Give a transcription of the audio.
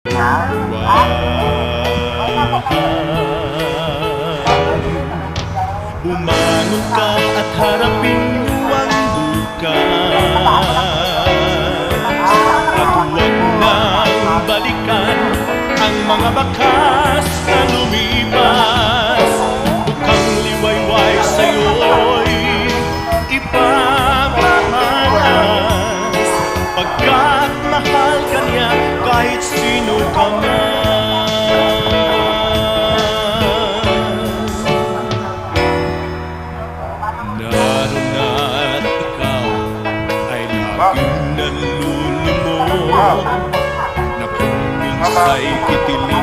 Bumangon ka at harapin mo ang bukas, at huwag nang balikan ang mga bakas na lumipas. Bukang liwayway sa'yo'y ipamamalas, pagkat mahal ka niya kahit sino ka man. Naroon at ikaw ay laging nalulumog, na kung minsa'y kitilig